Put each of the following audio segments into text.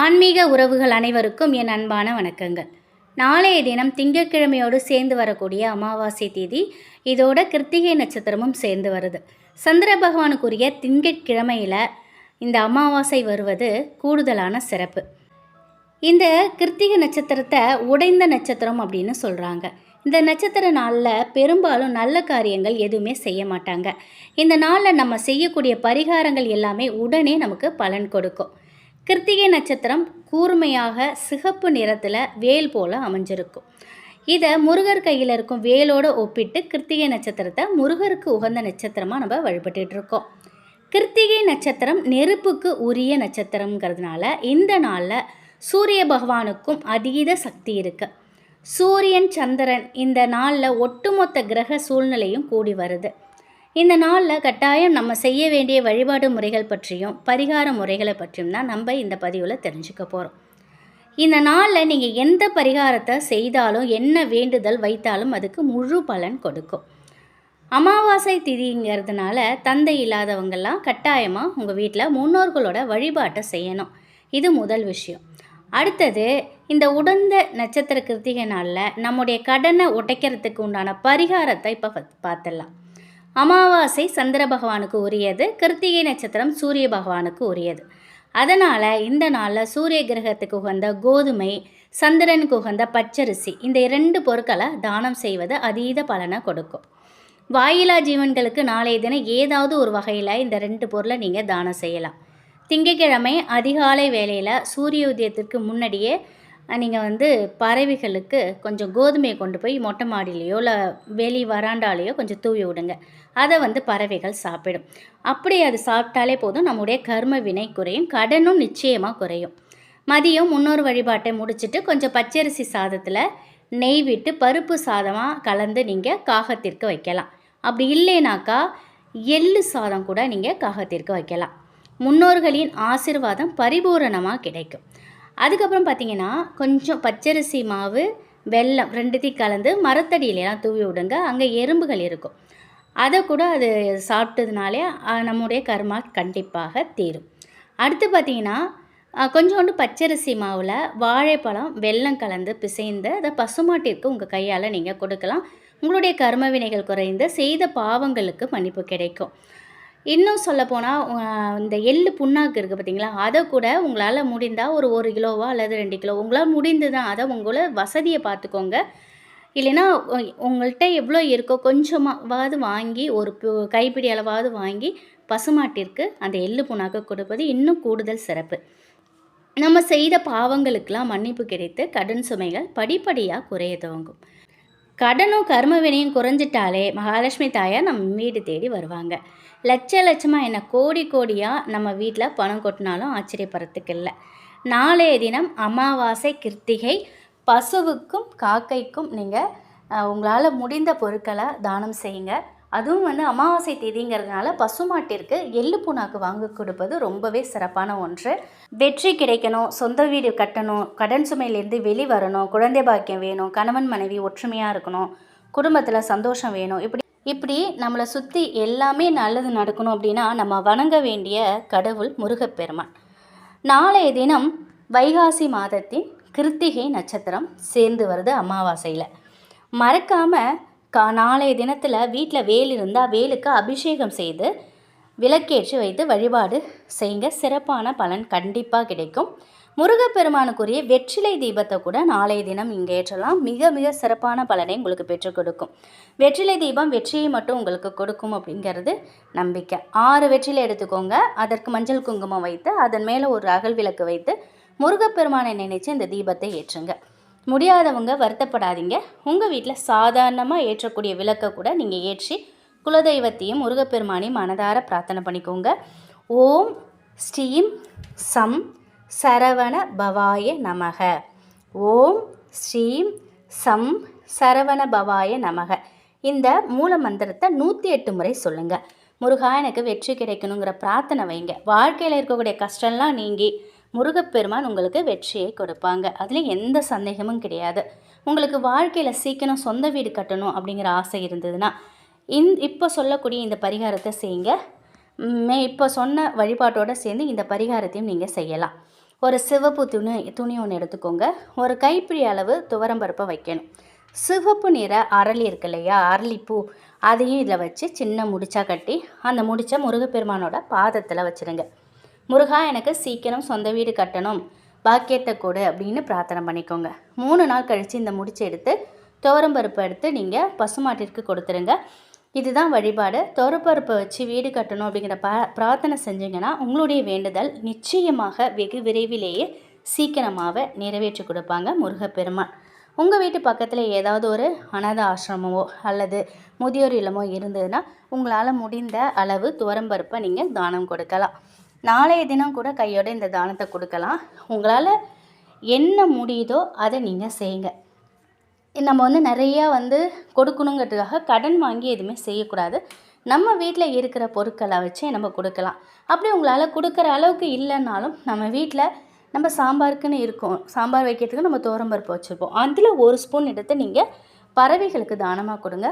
ஆன்மீக உறவுகள் அனைவருக்கும் என் அன்பான வணக்கங்கள். நாளைய தினம் திங்கட்கிழமையோடு சேர்ந்து வரக்கூடிய அமாவாசை தேதி, இதோட கிருத்திகை நட்சத்திரமும் சேர்ந்து வருது. சந்திர பகவானுக்குரிய திங்கட்கிழமையில் இந்த அமாவாசை வருவது கூடுதலான சிறப்பு. இந்த கிருத்திகை நட்சத்திரத்தை உடைந்த நட்சத்திரம் அப்படின்னு சொல்கிறாங்க. இந்த நட்சத்திர நாளில் பெரும்பாலும் நல்ல காரியங்கள் எதுவுமே செய்ய மாட்டாங்க. இந்த நாளில் நம்ம செய்யக்கூடிய பரிகாரங்கள் எல்லாமே உடனே நமக்கு பலன் கொடுக்கும். கிருத்திகை நட்சத்திரம் கூர்மையாக சிகப்பு நிறத்தில் வேல் போல் அமைஞ்சிருக்கும். இதை முருகர் கையில் இருக்கும் வேலோடு ஒப்பிட்டு கிருத்திகை நட்சத்திரத்தை முருகருக்கு உகந்த நட்சத்திரமாக நம்ம வழிபட்டுருக்கோம். கிருத்திகை நட்சத்திரம் நெருப்புக்கு உரிய நட்சத்திரங்கிறதுனால இந்த நாளில் சூரிய பகவானுக்கும் அதீத சக்தி இருக்குது. சூரியன் சந்திரன் இந்த நாளில் ஒட்டுமொத்த கிரக சூழ்நிலையும் கூடி வருது. இந்த நாளில் கட்டாயம் நம்ம செய்ய வேண்டிய வழிபாடு முறைகள் பற்றியும் பரிகார முறைகளை பற்றியும் தான் நம்ம இந்த பதிவில் தெரிஞ்சுக்க போகிறோம். இந்த நாளில் நீங்கள் எந்த பரிகாரத்தை செய்தாலும் என்ன வேண்டுதல் வைத்தாலும் அதுக்கு முழு பலன் கொடுக்கும். அமாவாசை திதிங்கிறதுனால தந்தை இல்லாதவங்கெல்லாம் கட்டாயமாக உங்கள் வீட்டில் முன்னோர்களோட வழிபாட்டை செய்யணும். இது முதல் விஷயம். அடுத்தது, இந்த உடந்த நட்சத்திர கிருத்திகை நாளில் நம்முடைய கடனை உடைக்கிறதுக்கு உண்டான பரிகாரத்தை இப்போ பார்த்துடலாம். அமாவாசை சந்திர பகவானுக்கு உரியது, கிருத்திகை நட்சத்திரம் சூரிய பகவானுக்கு உரியது. அதனால் இந்த நாளில் சூரிய கிரகத்துக்கு உகந்த கோதுமை, சந்திரனுக்கு உகந்த பச்சரிசி, இந்த 2 பொருட்களை தானம் செய்வது அதீத பலனை கொடுக்கும். வாயிலா ஜீவன்களுக்கு நாளைய தினம் ஏதாவது ஒரு வகையில் இந்த 2 பொருளை நீங்கள் தானம் செய்யலாம். திங்கட்கிழமை அதிகாலை வேளையில் சூரிய உதயத்திற்கு முன்னாடியே நீங்கள் பறவைகளுக்கு கொஞ்சம் கோதுமையை கொண்டு போய் மொட்டை மாடிலேயோ இல்லை வெளி வராண்டாலேயோ கொஞ்சம் தூவி விடுங்க. அதை பறவைகள் சாப்பிடும். அப்படி அது சாப்பிட்டாலே போதும், நம்முடைய கர்ம வினை குறையும், கடனும் நிச்சயமாக குறையும். மதியம் முன்னோர் வழிபாட்டை முடிச்சுட்டு கொஞ்சம் பச்சரிசி சாதத்தில் நெய் விட்டு பருப்பு சாதமாக கலந்து நீங்கள் காகத்திற்கு வைக்கலாம். அப்படி இல்லைனாக்கா எள்ளு சாதம் கூட நீங்கள் காகத்திற்கு வைக்கலாம். முன்னோர்களின் ஆசீர்வாதம் பரிபூரணமாக கிடைக்கும். அதுக்கப்புறம் பார்த்திங்கன்னா கொஞ்சம் பச்சரிசி மாவு, வெல்லம் 2த்தையும் கலந்து மரத்தடியிலலாம் தூவி விடுங்க. அங்கே எறும்புகள் இருக்கும். அதை கூட அது சாப்பிட்டதுனாலே நம்முடைய கர்மா கண்டிப்பாக தீரும். அடுத்து பார்த்திங்கன்னா கொஞ்சோண்டு பச்சரிசி மாவில் வாழைப்பழம் வெல்லம் கலந்து பிசைந்து அதை பசுமாட்டிற்கு உங்கள் கையால் நீங்கள் கொடுக்கலாம். உங்களுடைய கர்ம வினைகள் குறைந்து செய்த பாவங்களுக்கு மன்னிப்பு கிடைக்கும். இன்னும் சொல்லப்போனால் இந்த எள்ளு புண்ணாக்கு இருக்குது பார்த்திங்களா, அதை கூட உங்களால் முடிந்தால் ஒரு கிலோவா அல்லது 2 கிலோ உங்களால் முடிந்து தான், அதை உங்களை வசதியை பார்த்துக்கோங்க. இல்லைன்னா உங்கள்கிட்ட எவ்வளோ இருக்கோ கொஞ்சமாவது வாங்கி ஒரு கைப்பிடி அளவாவது வாங்கி பசுமாட்டிற்கு அந்த எள்ளு புண்ணாக்கு கொடுப்பது இன்னும் கூடுதல் சிறப்பு. நம்ம செய்த பாவங்களுக்கெல்லாம் மன்னிப்பு கிடைத்து கடன் சுமைகள் படிப்படியாக குறைய துவங்கும். கடனும் கர்ம வினையும் குறைஞ்சிட்டாலே மகாலட்சுமி தாயார் நம்ம வீடு தேடி வருவாங்க. லட்சமாக என்ன கோடியாக நம்ம வீட்டில் பணம் கொட்டினாலும் ஆச்சரியப்படுறதுக்கு இல்லை. நாளைய தினம் அமாவாசை கிருத்திகை, பசுவுக்கும் காக்கைக்கும் நீங்கள் உங்களால் முடிந்த பொருட்களை தானம் செய்யுங்க. அதுவும் அமாவாசை தேதிங்கிறதுனால பசுமாட்டிற்கு எள்ளு புண்ணாக்கு வாங்கி கொடுப்பது ரொம்பவே சிறப்பான ஒன்று. வெற்றி கிடைக்கணும், சொந்த வீடு கட்டணும், கடன் சுமையிலேருந்து வெளிவரணும், குழந்தை பாக்கியம் வேணும், கணவன் மனைவி ஒற்றுமையாக இருக்கணும், குடும்பத்தில் சந்தோஷம் வேணும், இப்படி நம்மளை சுற்றி எல்லாமே நல்லது நடக்கணும் அப்படின்னா நம்ம வணங்க வேண்டிய கடவுள் முருகப்பெருமான். நாளைய தினம் வைகாசி மாதத்தின் கிருத்திகை நட்சத்திரம் சேர்ந்து வருது அமாவாசையில். மறக்காமல் நாளைய தினத்தில் வீட்டில் வேல் இருந்தால் வேலுக்கு அபிஷேகம் செய்து விளக்கேற்றி வைத்து வழிபாடு செய்யுங்க. சிறப்பான பலன் கண்டிப்பாக கிடைக்கும். முருகப்பெருமானுக்குரிய வெற்றிலை தீபத்தை கூட நாளைய தினம் இங்கே ஏற்றலாம். மிக மிக சிறப்பான பலனை உங்களுக்கு பெற்றுக் கொடுக்கும். வெற்றிலை தீபம் வெற்றியை மட்டும் உங்களுக்கு கொடுக்கும் அப்படிங்கிறது நம்பிக்கை. 6 வெற்றிலை எடுத்துக்கோங்க. அதற்கு மஞ்சள் குங்குமம் வைத்து அதன் மேலே ஒரு அகல் விளக்கு வைத்து முருகப்பெருமானை நினைச்சு இந்த தீபத்தை ஏற்றுங்க. முடியாதவங்க வருத்தப்படாதீங்க. உங்கள் வீட்டில் சாதாரணமாக ஏற்றக்கூடிய விளக்கை கூட நீங்கள் ஏற்றி குலதெய்வத்தையும் முருகப்பெருமானையும் மனதார பிரார்த்தனை பண்ணிக்கோங்க. ஓம் ஸ்ரீம் சம் சரவண பவாய நமக. ஓம் ஸ்ரீம் சம் சரவண பவாய நமக. இந்த மூல மந்திரத்தை 108 முறை சொல்லுங்கள். முருகா எனக்கு வெற்றி கிடைக்கணுங்கிற பிரார்த்தனை வைங்க. வாழ்க்கையில் இருக்கக்கூடிய கஷ்டம்லாம் நீங்கி முருகப்பெருமான் உங்களுக்கு வெற்றியை கொடுப்பாங்க. அதில் எந்த சந்தேகமும் கிடையாது. உங்களுக்கு வாழ்க்கையில் சீக்கிரம் சொந்த வீடு கட்டணும் அப்படிங்கிற ஆசை இருந்ததுன்னா இப்போ சொல்லக்கூடிய இந்த பரிகாரத்தை செய்யுங்க. இப்போ சொன்ன வழிபாட்டோடு சேர்ந்து இந்த பரிகாரத்தையும் நீங்கள் செய்யலாம். ஒரு சிவப்பு துணி ஒன்று எடுத்துக்கோங்க. ஒரு கைப்பிடி அளவு துவரம்பருப்பை வைக்கணும். சிவப்பு நிற அரளி இருக்கு இல்லையா, அரளிப்பூ, அதையும் இதில் வச்சு சின்ன முடிச்சா கட்டி அந்த முடிச்ச முருகப்பெருமானோட பாதத்தில் வச்சுருங்க. முருகா, எனக்கு சீக்கிரம் சொந்த வீடு கட்டணும், பாக்கியத்தை கொடு அப்படின்னு பிரார்த்தனை பண்ணிக்கோங்க. 3 நாள் கழித்து இந்த முடிச்சு எடுத்து துவரம்பருப்பை எடுத்து நீங்கள் பசுமாட்டிற்கு கொடுத்துருங்க. இதுதான் வழிபாடு. துவரம்பருப்பை வச்சு வீடு கட்டணும் அப்படிங்கிற பிரார்த்தனை செஞ்சிங்கன்னா உங்களுடைய வேண்டுதல் நிச்சயமாக வெகு விரைவிலேயே சீக்கிரமாக நிறைவேற்றி கொடுப்பாங்க முருகப்பெருமான். உங்கள் வீட்டு பக்கத்தில் ஏதாவது ஒரு அனாதை ஆசிரமமோ அல்லது முதியோர் இல்லமோ இருந்ததுன்னா உங்களால் முடிந்த அளவு துவரம்பருப்பை நீங்கள் தானம் கொடுக்கலாம். நாளைய தினம் கூட கையோட இந்த தானத்தை கொடுக்கலாம். உங்களால் என்ன முடியுதோ அதை நீங்கள் செய்யுங்க. நம்ம நிறையா கொடுக்கணுங்கிறதுக்காக கடன் வாங்கி எதுவுமே செய்யக்கூடாது. நம்ம வீட்டில் இருக்கிற பொருட்களை வச்சு நம்ம கொடுக்கலாம். அப்படி உங்களால் கொடுக்குற அளவுக்கு இல்லைன்னாலும் நம்ம வீட்டில் நம்ம சாம்பாருக்குன்னு இருக்கும், சாம்பார் வைக்கிறதுக்கு நம்ம துவரம்பருப்பு வச்சுருப்போம், அதில் 1 ஸ்பூன் எடுத்து நீங்கள் பறவைகளுக்கு தானமாக கொடுங்க.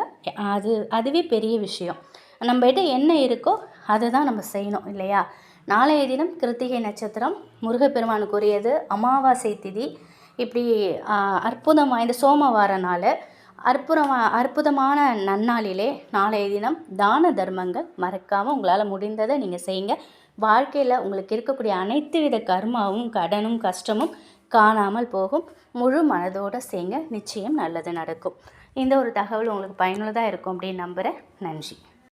அதுவே பெரிய விஷயம். நம்மகிட்ட என்ன இருக்கோ அதை தான் நம்ம செய்யணும் இல்லையா. நாளைய தினம் கிருத்திகை நட்சத்திரம், முருகப்பெருமானுக்குரியது, அமாவாசை திதி. இப்படி அற்புதம் வாய்ந்த சோமவார நாள், அற்புதமான நன்னாளிலே நாளைய தினம் தான தர்மங்கள் மறக்காமல் உங்களால் முடிந்ததை நீங்கள் செய்யுங்க. வாழ்க்கையில் உங்களுக்கு இருக்கக்கூடிய அனைத்து வித கர்மாவும் கடனும் கஷ்டமும் காணாமல் போகும். முழு மனதோடு செய்யுங்க, நிச்சயம் நல்லது நடக்கும். இந்த ஒரு தகவல் உங்களுக்கு பயனுள்ளதாக இருக்கும் அப்படின்னு நம்புகிறேன். நன்றி.